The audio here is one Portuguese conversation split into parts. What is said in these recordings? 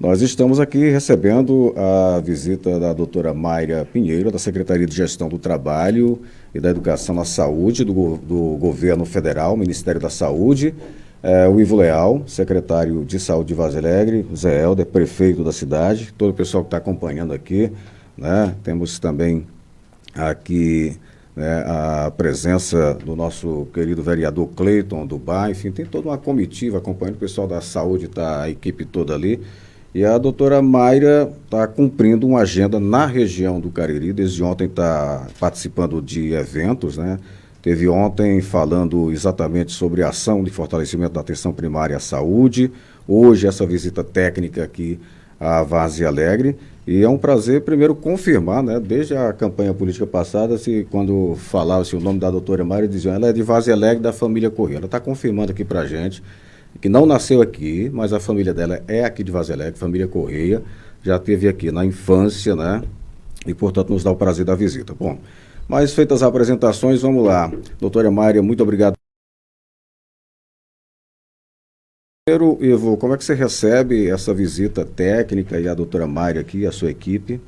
Nós estamos aqui recebendo a visita da doutora Mayra Pinheiro, da Secretaria de Gestão do Trabalho e da Educação à Saúde do Governo Federal, Ministério da Saúde, o Ivo Leal, secretário de Saúde de Vaz Alegre, o Zé Helder, prefeito da cidade, todo o pessoal que está acompanhando aqui, né? Temos também aqui a presença do nosso querido vereador Cleiton do Bar, enfim, tem toda uma comitiva acompanhando, o pessoal da saúde, está a equipe toda ali. E a doutora Mayra está cumprindo uma agenda na região do Cariri, desde ontem está participando de eventos, né? Teve ontem falando exatamente sobre a ação de fortalecimento da atenção primária à saúde, hoje essa visita técnica aqui a Vaz Alegre, e é um prazer primeiro confirmar, né, desde a campanha política passada, quando falava-se o nome da doutora Mayra, diziam, ela é de Vaz Alegre, da família Corrêa. Ela está confirmando aqui para a gente, que não nasceu aqui, mas a família dela é aqui de Vaz Alegre, família Corrêa, já esteve aqui na infância, né, e portanto nos dá o prazer da visita. Bom, mas feitas as apresentações, vamos lá. Doutora Mayra, muito obrigado. Primeiro, Ivo, como é que você recebe essa visita técnica e a doutora Mayra aqui, a sua equipe?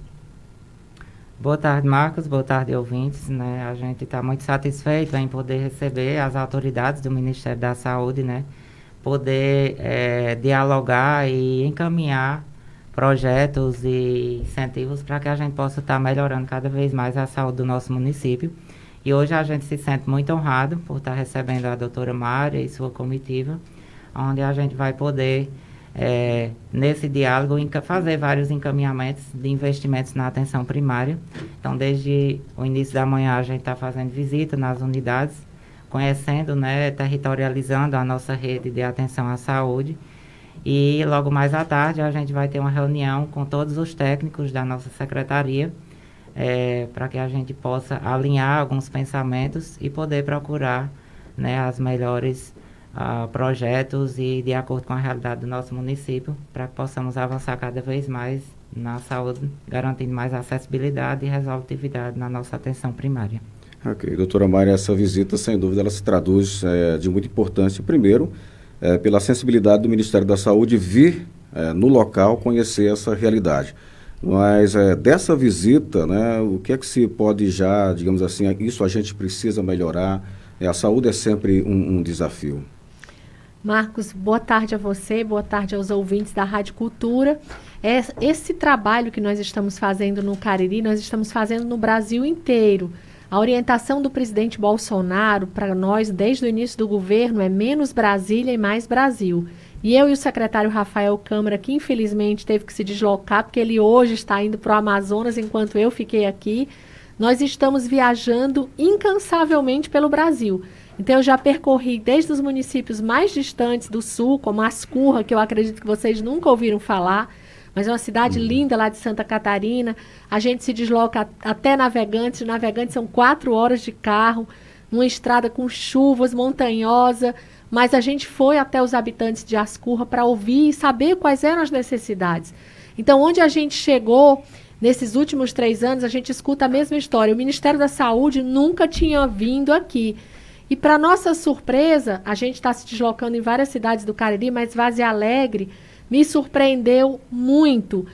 Boa tarde, Marcos. Boa tarde, ouvintes. Né? A gente está muito satisfeito em poder receber as autoridades do Ministério da Saúde, né? Poder dialogar e encaminhar projetos e incentivos para que a gente possa estar melhorando cada vez mais a saúde do nosso município. E hoje a gente se sente muito honrado por estar recebendo a doutora Mayra e sua comitiva, onde a gente vai poder, nesse diálogo, fazer vários encaminhamentos de investimentos na atenção primária. Então, desde o início da manhã, a gente está fazendo visita nas unidades, conhecendo, né, territorializando a nossa rede de atenção à saúde. E logo mais à tarde, a gente vai ter uma reunião com todos os técnicos da nossa secretaria, para que a gente possa alinhar alguns pensamentos e poder procurar, né, as melhores projetos e de acordo com a realidade do nosso município, para que possamos avançar cada vez mais na saúde, garantindo mais acessibilidade e resolutividade na nossa atenção primária. Ok, doutora Mayra, essa visita, sem dúvida, ela se traduz de muita importância, primeiro, pela sensibilidade do Ministério da Saúde vir no local conhecer essa realidade. Mas dessa visita, né, o que é que se pode já, digamos assim, isso a gente precisa melhorar? A saúde é sempre um desafio. Marcos, boa tarde a você, boa tarde aos ouvintes da Rádio Cultura. Esse trabalho que nós estamos fazendo no Cariri, nós estamos fazendo no Brasil inteiro. A orientação do presidente Bolsonaro para nós, desde o início do governo, é menos Brasília e mais Brasil. E eu e o secretário Rafael Câmara, que infelizmente teve que se deslocar, porque ele hoje está indo para o Amazonas, enquanto eu fiquei aqui, nós estamos viajando incansavelmente pelo Brasil. Então, eu já percorri desde os municípios mais distantes do sul, como Ascurra, que eu acredito que vocês nunca ouviram falar, mas é uma cidade linda lá de Santa Catarina. A gente se desloca até Navegantes. Navegantes são 4 horas de carro, numa estrada com chuvas, montanhosa. Mas a gente foi até os habitantes de Ascurra para ouvir e saber quais eram as necessidades. Então, onde a gente chegou, nesses últimos 3 anos, a gente escuta a mesma história. O Ministério da Saúde nunca tinha vindo aqui. E, para nossa surpresa, a gente está se deslocando em várias cidades do Cariri, mas Vaz Alegre me surpreendeu muito.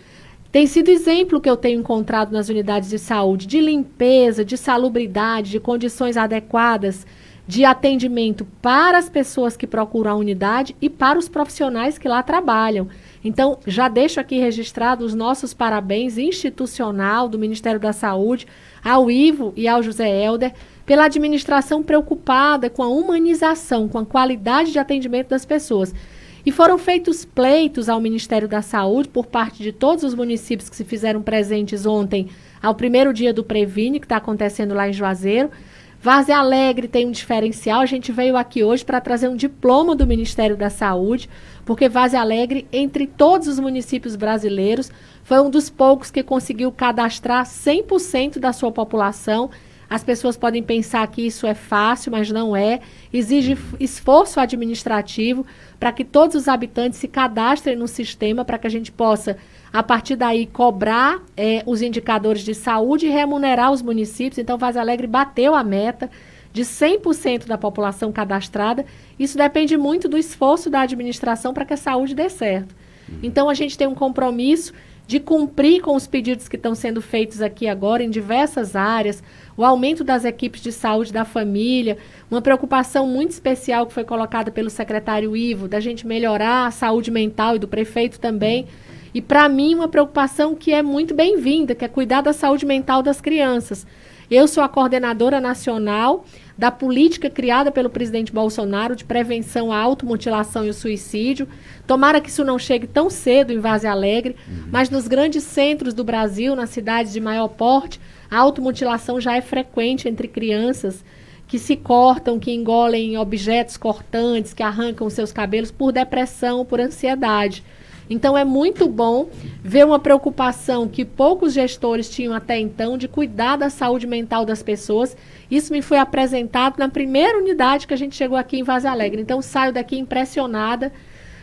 Tem sido exemplo que eu tenho encontrado nas unidades de saúde, de limpeza, de salubridade, de condições adequadas, de atendimento para as pessoas que procuram a unidade e para os profissionais que lá trabalham. Então, já deixo aqui registrado os nossos parabéns institucional do Ministério da Saúde, ao Ivo e ao José Helder, pela administração preocupada com a humanização, com a qualidade de atendimento das pessoas. E foram feitos pleitos ao Ministério da Saúde por parte de todos os municípios que se fizeram presentes ontem ao primeiro dia do Previne, que está acontecendo lá em Juazeiro. Vaz Alegre tem um diferencial, a gente veio aqui hoje para trazer um diploma do Ministério da Saúde, porque Vaz Alegre, entre todos os municípios brasileiros, foi um dos poucos que conseguiu cadastrar 100% da sua população. As pessoas podem pensar que isso é fácil, mas não é. Exige esforço administrativo para que todos os habitantes se cadastrem no sistema, para que a gente possa, a partir daí, cobrar os indicadores de saúde e remunerar os municípios. Então, Vaz Alegre bateu a meta de 100% da população cadastrada. Isso depende muito do esforço da administração para que a saúde dê certo. Então, a gente tem um compromisso de cumprir com os pedidos que estão sendo feitos aqui agora em diversas áreas, o aumento das equipes de saúde da família, uma preocupação muito especial que foi colocada pelo secretário Ivo, da gente melhorar a saúde mental e do prefeito também. E, para mim, uma preocupação que é muito bem-vinda, que é cuidar da saúde mental das crianças. Eu sou a coordenadora nacional da política criada pelo presidente Bolsonaro de prevenção à automutilação e o suicídio. Tomara que isso não chegue tão cedo em Vaze Alegre, mas nos grandes centros do Brasil, nas cidades de maior porte, a automutilação já é frequente entre crianças que se cortam, que engolem objetos cortantes, que arrancam seus cabelos por depressão, por ansiedade. Então, é muito bom ver uma preocupação que poucos gestores tinham até então de cuidar da saúde mental das pessoas. Isso me foi apresentado na primeira unidade que a gente chegou aqui em Vaze Alegre. Então, saio daqui impressionada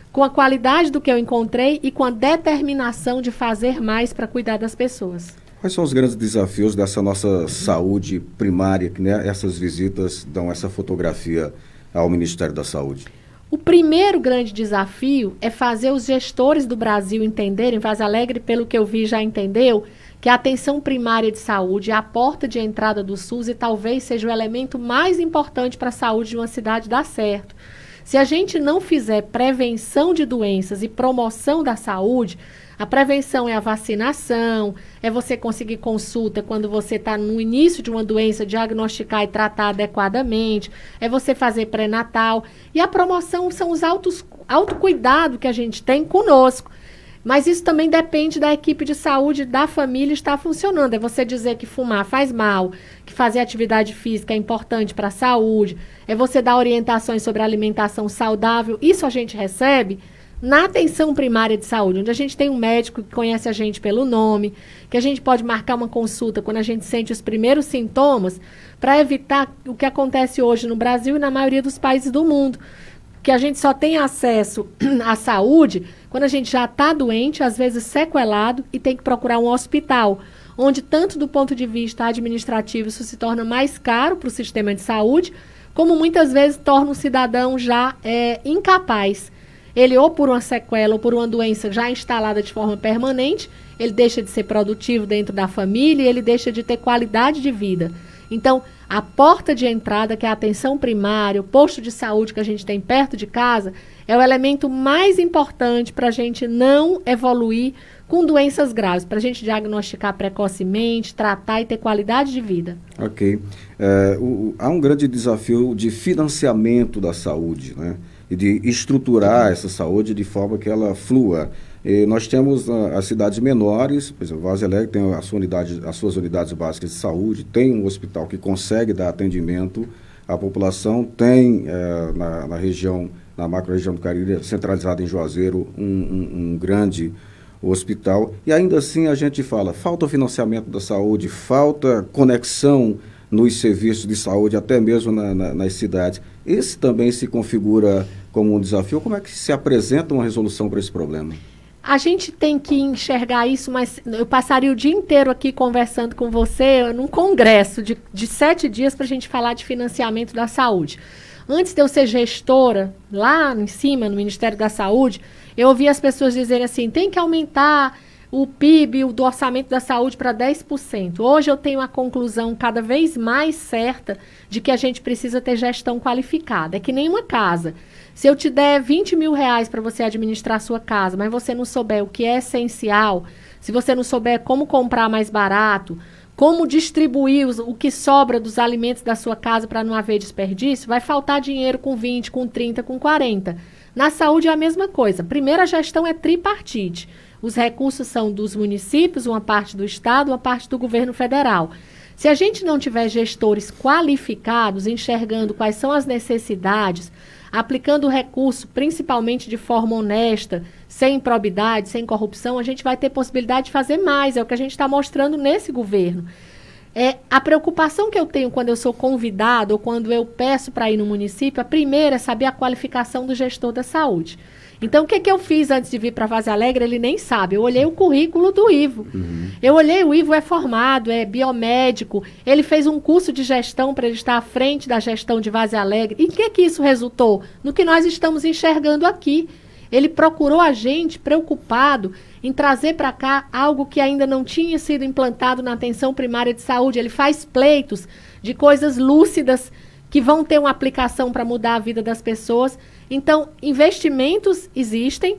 com a qualidade do que eu encontrei e com a determinação de fazer mais para cuidar das pessoas. Quais são os grandes desafios dessa nossa saúde primária, que, né, essas visitas dão essa fotografia ao Ministério da Saúde? O primeiro grande desafio é fazer os gestores do Brasil entenderem, Vaze Alegre, pelo que eu vi, já entendeu, que a atenção primária de saúde é a porta de entrada do SUS e talvez seja o elemento mais importante para a saúde de uma cidade dar certo. Se a gente não fizer prevenção de doenças e promoção da saúde, a prevenção é a vacinação, é você conseguir consulta quando você está no início de uma doença, diagnosticar e tratar adequadamente, é você fazer pré-natal. E a promoção são os autocuidado que a gente tem conosco. Mas isso também depende da equipe de saúde da família estar funcionando. É você dizer que fumar faz mal, que fazer atividade física é importante para a saúde, é você dar orientações sobre alimentação saudável. Isso a gente recebe na atenção primária de saúde, onde a gente tem um médico que conhece a gente pelo nome, que a gente pode marcar uma consulta quando a gente sente os primeiros sintomas, para evitar o que acontece hoje no Brasil e na maioria dos países do mundo, que a gente só tem acesso à saúde quando a gente já está doente, às vezes sequelado, e tem que procurar um hospital, onde tanto do ponto de vista administrativo isso se torna mais caro para o sistema de saúde, como muitas vezes torna o cidadão já incapaz. Ele, ou por uma sequela, ou por uma doença já instalada de forma permanente, ele deixa de ser produtivo dentro da família e ele deixa de ter qualidade de vida. Então, a porta de entrada, que é a atenção primária, o posto de saúde que a gente tem perto de casa, é o elemento mais importante para a gente não evoluir com doenças graves, para a gente diagnosticar precocemente, tratar e ter qualidade de vida. Ok. Há um grande desafio de financiamento da saúde, né? E de estruturar essa saúde de forma que ela flua. E nós temos as cidades menores, por exemplo, Vaze Alegre tem as suas unidades básicas de saúde, tem um hospital que consegue dar atendimento à população, tem na região, na macro-região do Cariri, centralizada em Juazeiro, um grande hospital. E ainda assim a gente fala, falta financiamento da saúde, falta conexão nos serviços de saúde, até mesmo nas cidades. Esse também se configura como um desafio. Como é que se apresenta uma resolução para esse problema? A gente tem que enxergar isso, mas eu passaria o dia inteiro aqui conversando com você num congresso de 7 dias para a gente falar de financiamento da saúde. Antes de eu ser gestora, lá em cima, no Ministério da Saúde, eu ouvi as pessoas dizerem assim, tem que aumentar o PIB do orçamento da saúde para 10%. Hoje eu tenho a conclusão cada vez mais certa de que a gente precisa ter gestão qualificada. É que nem uma casa. Se eu te der 20 mil reais para você administrar a sua casa, mas você não souber o que é essencial, se você não souber como comprar mais barato, como distribuir o que sobra dos alimentos da sua casa para não haver desperdício, vai faltar dinheiro com 20, com 30, com 40. Na saúde é a mesma coisa. Primeiro, a gestão é tripartite. Os recursos são dos municípios, uma parte do Estado, uma parte do governo federal. Se a gente não tiver gestores qualificados, enxergando quais são as necessidades, aplicando o recurso principalmente de forma honesta, sem improbidade, sem corrupção, a gente vai ter possibilidade de fazer mais. É o que a gente está mostrando nesse governo. A preocupação que eu tenho quando eu sou convidado ou quando eu peço para ir no município, a primeira é saber a qualificação do gestor da saúde. Então, o que eu fiz antes de vir para Vaze Alegre, ele nem sabe. Eu olhei o currículo do Ivo. Eu olhei, o Ivo é formado, é biomédico, ele fez um curso de gestão para ele estar à frente da gestão de Vaze Alegre. E o que isso resultou? No que nós estamos enxergando aqui. ele procurou a gente preocupado em trazer para cá algo que ainda não tinha sido implantado na atenção primária de saúde. Ele faz pleitos de coisas lúcidas que vão ter uma aplicação para mudar a vida das pessoas. Então, investimentos existem.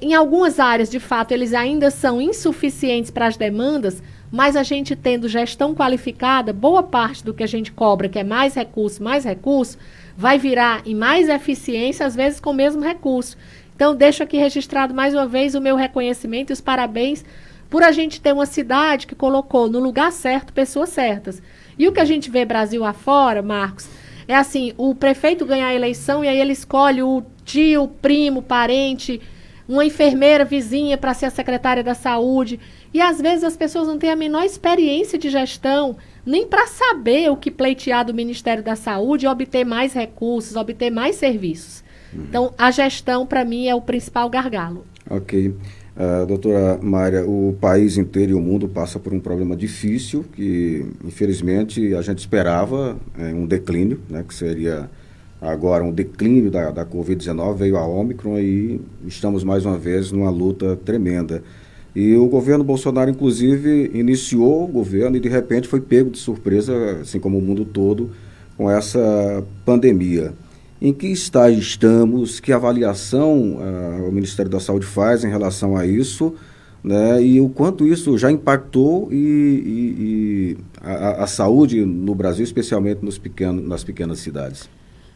Em algumas áreas, de fato, eles ainda são insuficientes para as demandas, mas a gente tendo gestão qualificada, boa parte do que a gente cobra, que é mais recurso, vai virar em mais eficiência, às vezes com o mesmo recurso. Então, deixo aqui registrado mais uma vez o meu reconhecimento e os parabéns por a gente ter uma cidade que colocou no lugar certo pessoas certas. E o que a gente vê Brasil afora, Marcos, é assim, o prefeito ganha a eleição e aí ele escolhe o tio, o primo, parente, uma enfermeira vizinha para ser a secretária da saúde. E às vezes as pessoas não têm a menor experiência de gestão, nem para saber o que pleitear do Ministério da Saúde, obter mais recursos, obter mais serviços. Então, a gestão, para mim, é o principal gargalo. Ok. Doutora Mayra, o país inteiro e o mundo passa por um problema difícil, que, infelizmente, a gente esperava um declínio, né, que seria agora um declínio da Covid-19, veio a Ômicron e estamos mais uma vez numa luta tremenda. E o governo Bolsonaro, inclusive, iniciou o governo e, de repente, foi pego de surpresa, assim como o mundo todo, com essa pandemia. Em que estágio estamos? Que avaliação o Ministério da Saúde faz em relação a isso, né? E o quanto isso já impactou a saúde no Brasil, especialmente nas pequenas cidades?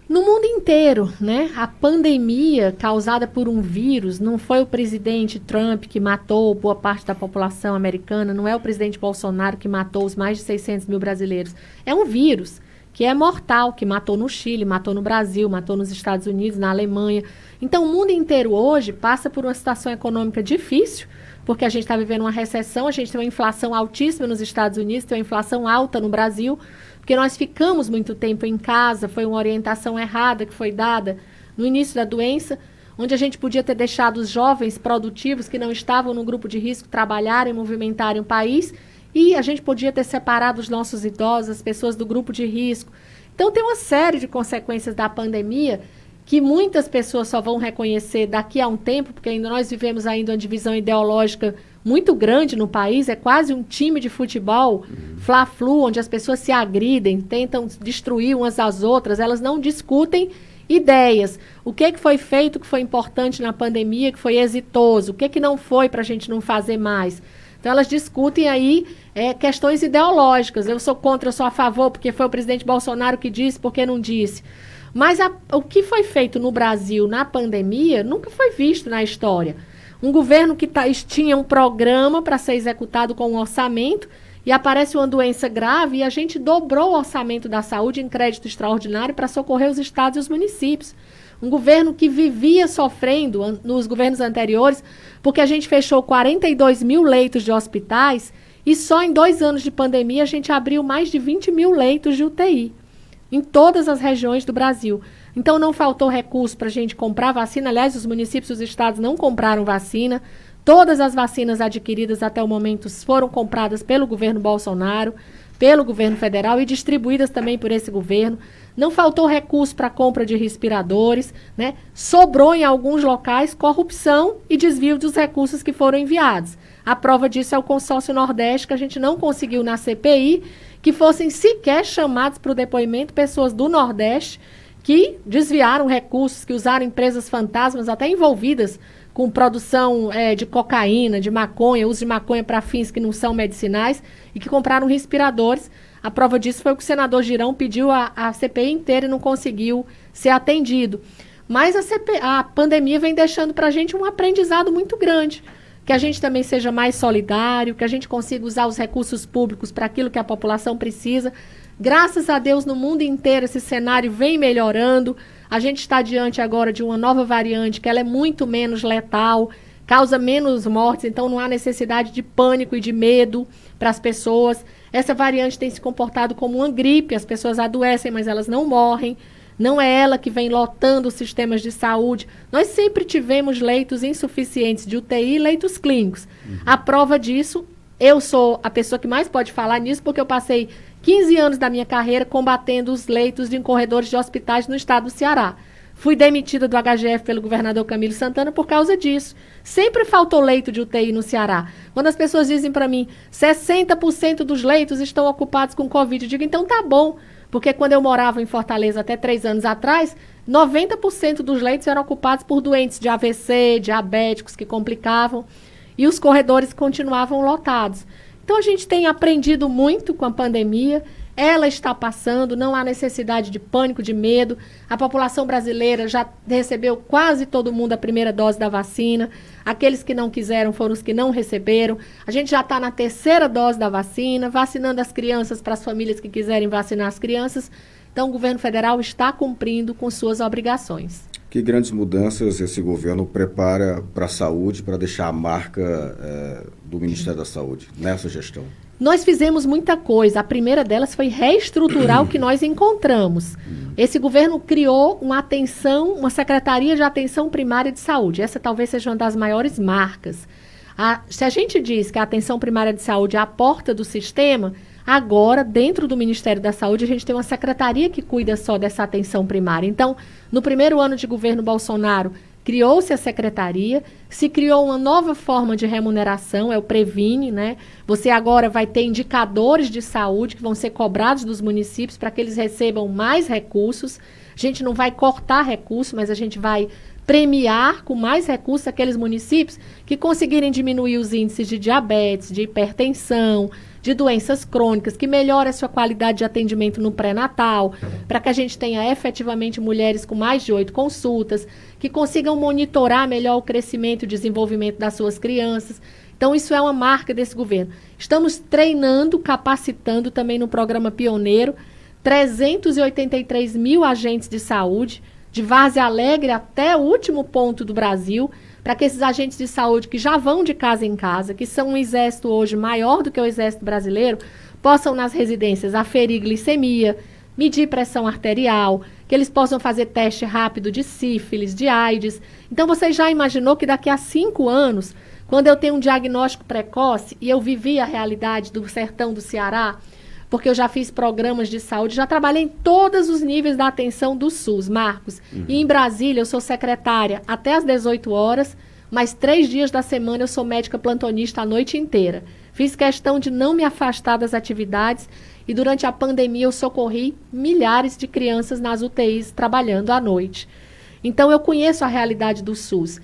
No mundo inteiro, né? A pandemia causada por um vírus, não foi o presidente Trump que matou boa parte da população americana, não é o presidente Bolsonaro que matou os mais de 600 mil brasileiros. É um vírus que é mortal, que matou no Chile, matou no Brasil, matou nos Estados Unidos, na Alemanha. Então, o mundo inteiro hoje passa por uma situação econômica difícil, porque a gente está vivendo uma recessão, a gente tem uma inflação altíssima nos Estados Unidos, tem uma inflação alta no Brasil, porque nós ficamos muito tempo em casa, foi uma orientação errada que foi dada no início da doença, onde a gente podia ter deixado os jovens produtivos que não estavam no grupo de risco trabalharem, movimentarem o país, e a gente podia ter separado os nossos idosos, as pessoas do grupo de risco. Então, tem uma série de consequências da pandemia que muitas pessoas só vão reconhecer daqui a um tempo, porque ainda nós vivemos ainda uma divisão ideológica muito grande no país, é quase um time de futebol, fla-flu, onde as pessoas se agridem, tentam destruir umas às outras, elas não discutem ideias. O que foi feito, o que foi importante na pandemia, que foi exitoso, o que não foi para a gente não fazer mais. Então, elas discutem aí questões ideológicas. Eu sou contra, eu sou a favor, porque foi o presidente Bolsonaro que disse, porque não disse. Mas o que foi feito no Brasil na pandemia nunca foi visto na história. Um governo que tinha um programa para ser executado com um orçamento e aparece uma doença grave e a gente dobrou o orçamento da saúde em crédito extraordinário para socorrer os estados e os municípios. Um governo que vivia sofrendo nos governos anteriores, porque a gente fechou 42 mil leitos de hospitais e só em 2 anos de pandemia a gente abriu mais de 20 mil leitos de UTI em todas as regiões do Brasil. Então não faltou recurso para a gente comprar vacina. Aliás, os municípios e os estados não compraram vacina. Todas as vacinas adquiridas até o momento foram compradas pelo governo Bolsonaro, pelo governo federal e distribuídas também por esse governo. Não faltou recurso para compra de respiradores, né? Sobrou em alguns locais corrupção e desvio dos recursos que foram enviados. A prova disso é o consórcio Nordeste, que a gente não conseguiu na CPI que fossem sequer chamados para o depoimento pessoas do Nordeste que desviaram recursos, que usaram empresas fantasmas, até envolvidas com produção de cocaína, de maconha, uso de maconha para fins que não são medicinais, e que compraram respiradores. A prova disso foi o que o senador Girão pediu a CPI inteira e não conseguiu ser atendido. Mas a pandemia vem deixando para a gente um aprendizado muito grande, que a gente também seja mais solidário, que a gente consiga usar os recursos públicos para aquilo que a população precisa. Graças a Deus, no mundo inteiro, esse cenário vem melhorando. A gente está diante agora de uma nova variante, que ela é muito menos letal, causa menos mortes, então não há necessidade de pânico e de medo para as pessoas. Essa variante tem se comportado como uma gripe, as pessoas adoecem, mas elas não morrem. Não é ela que vem lotando os sistemas de saúde. Nós sempre tivemos leitos insuficientes de UTI e leitos clínicos. A prova disso, eu sou a pessoa que mais pode falar nisso, porque eu passei 15 anos da minha carreira combatendo os leitos em corredores de hospitais no estado do Ceará. Fui demitida do HGF pelo governador Camilo Santana por causa disso. Sempre faltou leito de UTI no Ceará. Quando as pessoas dizem para mim, 60% dos leitos estão ocupados com Covid, eu digo, então tá bom. Porque quando eu morava em Fortaleza até 3 anos atrás, 90% dos leitos eram ocupados por doentes de AVC, diabéticos que complicavam, e os corredores continuavam lotados. Então a gente tem aprendido muito com a pandemia. Ela está passando, não há necessidade de pânico, de medo. A população brasileira já recebeu quase todo mundo a primeira dose da vacina. Aqueles que não quiseram foram os que não receberam. A gente já está na 3ª dose da vacina, vacinando as crianças para as famílias que quiserem vacinar as crianças. Então, o governo federal está cumprindo com suas obrigações. Que grandes mudanças esse governo prepara para a saúde, para deixar a marca do Ministério da Saúde nessa gestão? Nós fizemos muita coisa. A primeira delas foi reestruturar o que nós encontramos. Esse governo criou uma Secretaria de Atenção Primária de Saúde. Essa talvez seja uma das maiores marcas. Se a gente diz que a atenção primária de saúde é a porta do sistema, agora, dentro do Ministério da Saúde, a gente tem uma secretaria que cuida só dessa atenção primária. Então, no primeiro ano de governo Bolsonaro, criou-se a secretaria, se criou uma nova forma de remuneração, é o Previne, né? Você agora vai ter indicadores de saúde que vão ser cobrados dos municípios para que eles recebam mais recursos. A gente não vai cortar recursos, mas a gente vai premiar com mais recursos aqueles municípios que conseguirem diminuir os índices de diabetes, de hipertensão, de doenças crônicas, que melhore a sua qualidade de atendimento no pré-natal, para que a gente tenha efetivamente mulheres com mais de 8 consultas, que consigam monitorar melhor o crescimento e o desenvolvimento das suas crianças. Então, isso é uma marca desse governo. Estamos treinando, capacitando também no programa Pioneiro, 383 mil agentes de saúde, de Várzea Alegre até o último ponto do Brasil, para que esses agentes de saúde que já vão de casa em casa, que são um exército hoje maior do que o exército brasileiro, possam nas residências aferir glicemia, medir pressão arterial, que eles possam fazer teste rápido de sífilis, de AIDS. Então, você já imaginou que daqui a 5 anos, quando eu tenho um diagnóstico precoce, e eu vivi a realidade do sertão do Ceará, porque eu já fiz programas de saúde, já trabalhei em todos os níveis da atenção do SUS, Marcos. E em Brasília eu sou secretária até às 18 horas, mas 3 dias da semana eu sou médica plantonista a noite inteira. Fiz questão de não me afastar das atividades e durante a pandemia eu socorri milhares de crianças nas UTIs trabalhando à noite. Então eu conheço a realidade do SUS.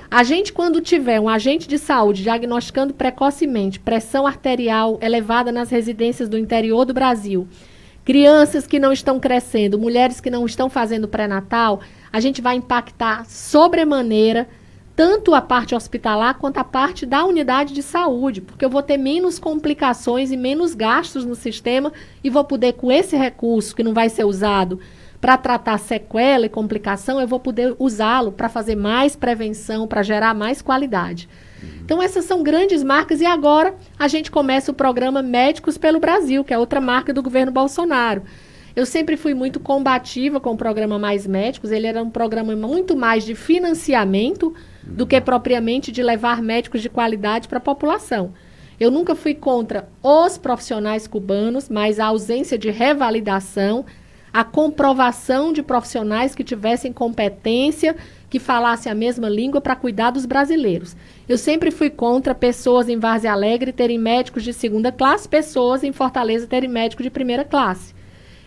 A gente, quando tiver um agente de saúde diagnosticando precocemente pressão arterial elevada nas residências do interior do Brasil, crianças que não estão crescendo, mulheres que não estão fazendo pré-natal, a gente vai impactar sobremaneira tanto a parte hospitalar quanto a parte da unidade de saúde, porque eu vou ter menos complicações e menos gastos no sistema e vou poder, com esse recurso que não vai ser usado para tratar sequela e complicação, eu vou poder usá-lo para fazer mais prevenção, para gerar mais qualidade. Então, essas são grandes marcas e agora a gente começa o programa Médicos pelo Brasil, que é outra marca do governo Bolsonaro. Eu sempre fui muito combativa com o programa Mais Médicos, ele era um programa muito mais de financiamento do que propriamente de levar médicos de qualidade para a população. Eu nunca fui contra os profissionais cubanos, mas a ausência de revalidação, a comprovação de profissionais que tivessem competência, que falassem a mesma língua para cuidar dos brasileiros. Eu sempre fui contra pessoas em Várzea Alegre terem médicos de 2ª classe, pessoas em Fortaleza terem médicos de 1ª classe.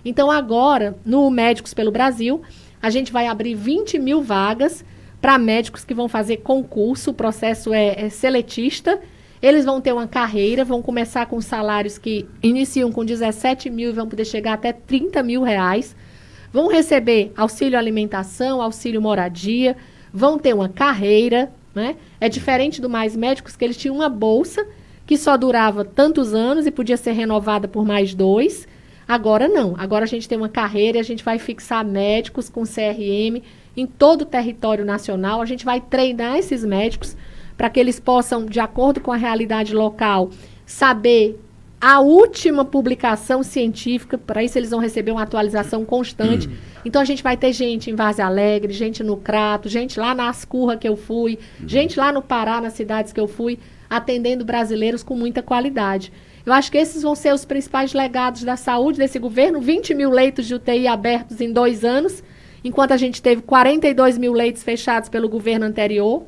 Então agora, no Médicos pelo Brasil, a gente vai abrir 20 mil vagas para médicos que vão fazer concurso, o processo é seletista. Eles vão ter uma carreira, vão começar com salários que iniciam com 17 mil e vão poder chegar até 30 mil reais. Vão receber auxílio alimentação, auxílio moradia, vão ter uma carreira, né? É diferente do Mais Médicos, que eles tinham uma bolsa que só durava tantos anos e podia ser renovada por mais 2. Agora não, agora a gente tem uma carreira e a gente vai fixar médicos com CRM em todo o território nacional. A gente vai treinar esses médicos para que eles possam, de acordo com a realidade local, saber a última publicação científica. Para isso eles vão receber uma atualização constante. Então a gente vai ter gente em Várzea Alegre, gente no Crato, gente lá na Ascurra que eu fui, gente lá no Pará, nas cidades que eu fui, atendendo brasileiros com muita qualidade. Eu acho que esses vão ser os principais legados da saúde desse governo, 20 mil leitos de UTI abertos em 2 anos enquanto a gente teve 42 mil leitos fechados pelo governo anterior.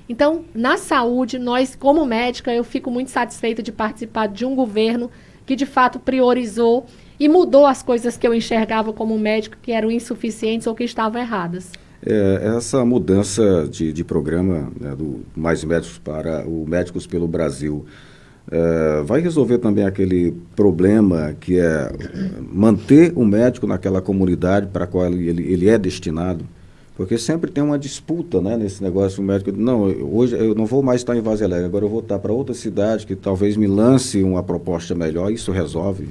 Então, na saúde, nós, como médica, eu fico muito satisfeita de participar de um governo que, de fato, priorizou e mudou as coisas que eu enxergava como médico que eram insuficientes ou que estavam erradas. Essa mudança de programa, né, do Mais Médicos para o Médicos pelo Brasil, vai resolver também aquele problema que é manter o médico naquela comunidade para a qual ele é destinado? Porque sempre tem uma disputa, né, nesse negócio. O médico diz, não, hoje eu não vou mais estar em Vaz Alegre, agora eu vou estar para outra cidade que talvez me lance uma proposta melhor. Isso resolve?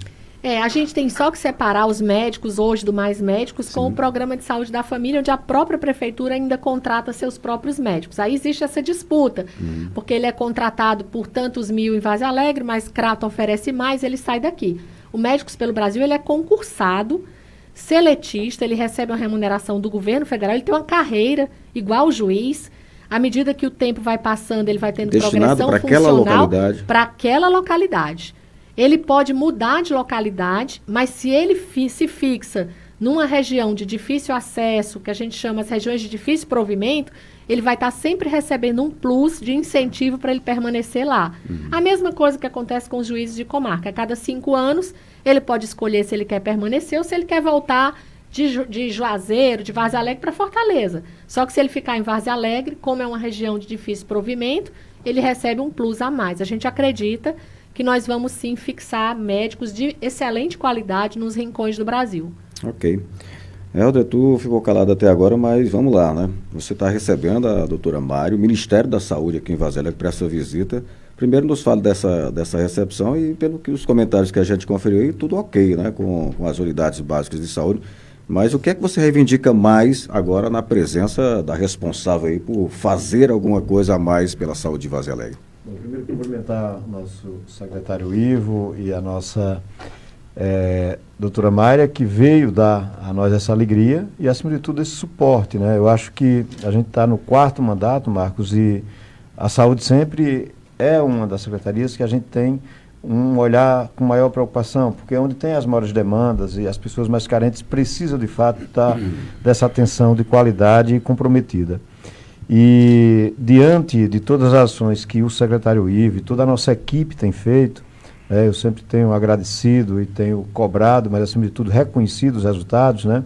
A gente tem só que separar os médicos hoje do Mais Médicos com o programa de saúde da família, onde a própria prefeitura ainda contrata seus próprios médicos. Aí existe essa disputa, porque ele é contratado por tantos mil em Vaz Alegre, mas Crato oferece mais, ele sai daqui. O Médicos pelo Brasil, ele é concursado, seletista, ele recebe uma remuneração do governo federal, ele tem uma carreira igual o juiz. À medida que o tempo vai passando, ele vai tendo destinado progressão funcional para aquela localidade. Ele pode mudar de localidade, mas se ele se fixa numa região de difícil acesso, que a gente chama as regiões de difícil provimento, ele vai estar sempre recebendo um plus de incentivo para ele permanecer lá. A mesma coisa que acontece com os juízes de comarca. A cada 5 anos, ele pode escolher se ele quer permanecer ou se ele quer voltar de Juazeiro, de Várzea Alegre para Fortaleza. Só que se ele ficar em Várzea Alegre, como é uma região de difícil provimento, ele recebe um plus a mais. A gente acredita que nós vamos sim fixar médicos de excelente qualidade nos rincões do Brasil. Ok. Helder, tu ficou calado até agora, mas vamos lá, né? Você está recebendo a doutora Mário, o Ministério da Saúde aqui em Vaz Alegre para essa visita. Primeiro nos fala dessa recepção e pelo que os comentários que a gente conferiu aí, tudo ok, né? Com as unidades básicas de saúde. Mas o que é que você reivindica mais agora na presença da responsável aí por fazer alguma coisa a mais pela saúde de Vaz Alegre? Bom, primeiro cumprimentar o nosso secretário Ivo e a nossa doutora Mayra, que veio dar a nós essa alegria e, acima de tudo, esse suporte, né? Eu acho que a gente está no 4º mandato, Marcos, e a saúde sempre é uma das secretarias que a gente tem um olhar com maior preocupação, porque é onde tem as maiores demandas e as pessoas mais carentes precisam, de fato, dessa atenção de qualidade e comprometida. E diante de todas as ações que o secretário Ivo e toda a nossa equipe tem feito, eu sempre tenho agradecido e tenho cobrado, mas acima de tudo reconhecido os resultados, né?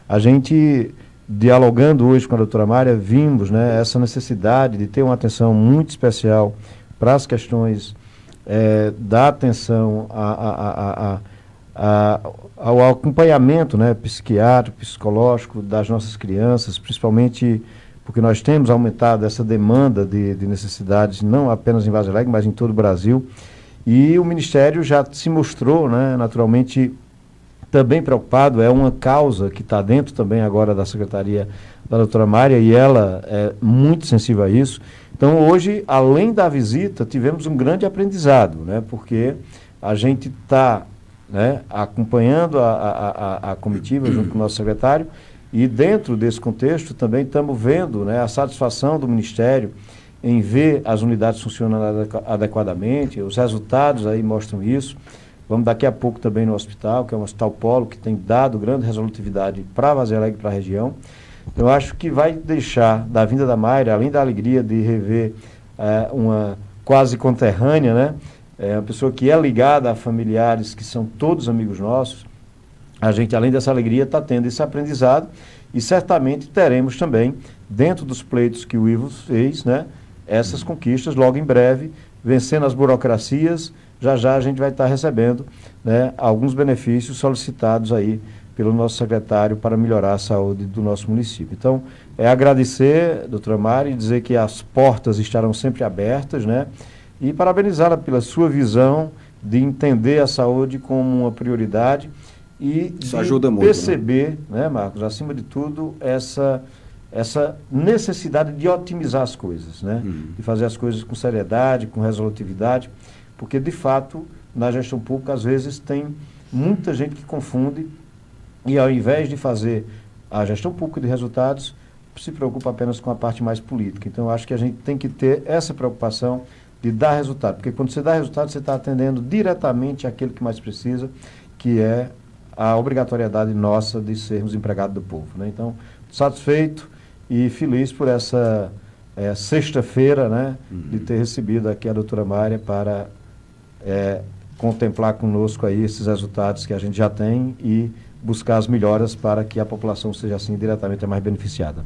A gente, dialogando hoje com a doutora Mária, vimos, né, essa necessidade de ter uma atenção muito especial para as questões da atenção ao acompanhamento, né, psiquiátrico, psicológico das nossas crianças, principalmente porque nós temos aumentado essa demanda de necessidades, não apenas em Vaz Alegre, mas em todo o Brasil. E o Ministério já se mostrou, né, naturalmente, também preocupado. É uma causa que está dentro também agora da Secretaria da doutora Mária, e ela é muito sensível a isso. Então, hoje, além da visita, tivemos um grande aprendizado, né, porque a gente está, né, acompanhando a comitiva junto com o nosso secretário. E dentro desse contexto também estamos vendo, né, a satisfação do Ministério em ver as unidades funcionando adequadamente. Os resultados aí mostram isso. Vamos daqui a pouco também no hospital, que é um hospital polo, que tem dado grande resolutividade para Vaz Alegre e para a região. Eu acho que vai deixar, da vinda da Mayra, além da alegria de rever uma quase conterrânea, né, uma pessoa que é ligada a familiares que são todos amigos nossos, a gente, além dessa alegria, está tendo esse aprendizado e certamente teremos também, dentro dos pleitos que o Ivo fez, né, essas conquistas logo em breve, vencendo as burocracias. Já já a gente vai estar recebendo, né, alguns benefícios solicitados aí pelo nosso secretário para melhorar a saúde do nosso município. Então, agradecer, doutora Mari, e dizer que as portas estarão sempre abertas, né, e parabenizá-la pela sua visão de entender a saúde como uma prioridade e isso ajuda muito, perceber, né, Marcos, acima de tudo, essa necessidade de otimizar as coisas, né, de fazer as coisas com seriedade, com resolutividade, porque, de fato, na gestão pública, às vezes, tem muita gente que confunde e, ao invés de fazer a gestão pública de resultados, se preocupa apenas com a parte mais política. Então, eu acho que a gente tem que ter essa preocupação de dar resultado, porque quando você dá resultado, você está atendendo diretamente aquele que mais precisa, que é a obrigatoriedade nossa de sermos empregados do povo, né? Então, satisfeito e feliz por essa sexta-feira, né, de ter recebido aqui a doutora Mayra para contemplar conosco aí esses resultados que a gente já tem e buscar as melhoras para que a população seja assim diretamente mais beneficiada.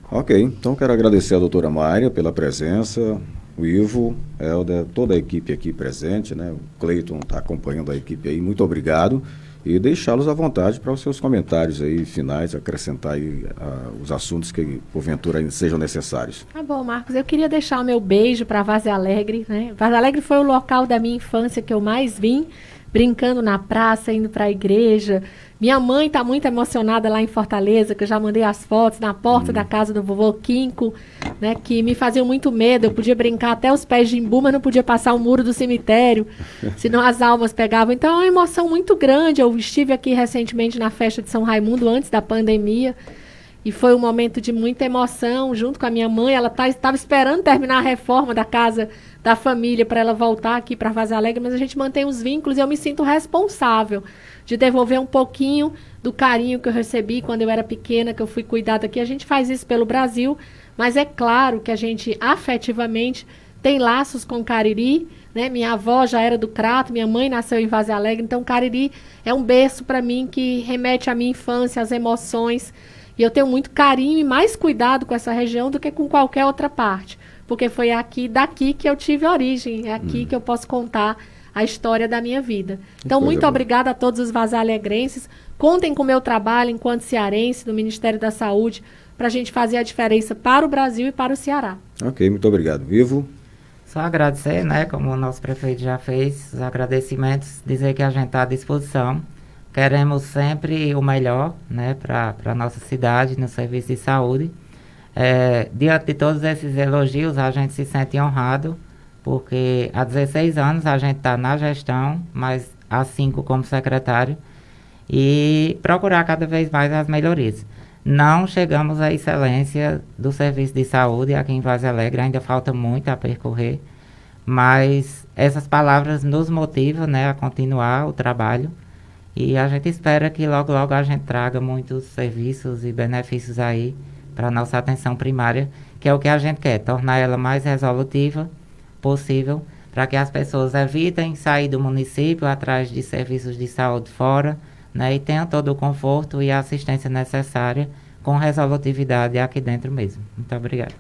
Ok, então quero agradecer a doutora Mayra pela presença, o Ivo, Helder, toda a equipe aqui presente, né? O Cleiton está acompanhando a equipe aí, muito obrigado, e deixá-los à vontade para os seus comentários aí finais, acrescentar aí os assuntos que porventura ainda sejam necessários. Tá bom, Marcos, eu queria deixar o meu beijo para Vaza Alegre, né? Vaza Alegre foi o local da minha infância que eu mais vim, brincando na praça, indo para a igreja. Minha mãe está muito emocionada lá em Fortaleza, que eu já mandei as fotos na porta da casa do vovô Quinco, né, que me faziam muito medo. Eu podia brincar até os pés de imbu, mas não podia passar o muro do cemitério, senão as almas pegavam. Então é uma emoção muito grande. Eu estive aqui recentemente na festa de São Raimundo, antes da pandemia, e foi um momento de muita emoção, junto com a minha mãe. Ela estava esperando terminar a reforma da casa da família para ela voltar aqui para Vaza Alegre, mas a gente mantém os vínculos e eu me sinto responsável de devolver um pouquinho do carinho que eu recebi quando eu era pequena, que eu fui cuidada aqui. A gente faz isso pelo Brasil, mas é claro que a gente afetivamente tem laços com Cariri, né? Minha avó já era do Crato, minha mãe nasceu em Vaza Alegre, então Cariri é um berço para mim que remete à minha infância, às emoções, e eu tenho muito carinho e mais cuidado com essa região do que com qualquer outra parte, porque foi daqui que eu tive origem, é aqui que eu posso contar a história da minha vida. Então, muito obrigada a todos os vazalegrenses. Contem com o meu trabalho enquanto cearense, no Ministério da Saúde, para a gente fazer a diferença para o Brasil e para o Ceará. Ok, muito obrigado. Vivo? Só agradecer, né, como o nosso prefeito já fez, os agradecimentos, dizer que a gente está à disposição. Queremos sempre o melhor, né, para a nossa cidade, no serviço de saúde. Diante de todos esses elogios, a gente se sente honrado, porque há 16 anos a gente está na gestão, mas há 5 como secretário, e procurar cada vez mais as melhorias. Não chegamos à excelência do serviço de saúde aqui em Vaza Alegre, ainda falta muito a percorrer, mas essas palavras nos motivam, né, a continuar o trabalho, e a gente espera que logo logo a gente traga muitos serviços e benefícios aí para a nossa atenção primária, que é o que a gente quer, tornar ela mais resolutiva possível, para que as pessoas evitem sair do município atrás de serviços de saúde fora, né, e tenham todo o conforto e a assistência necessária com resolutividade aqui dentro mesmo. Muito obrigado.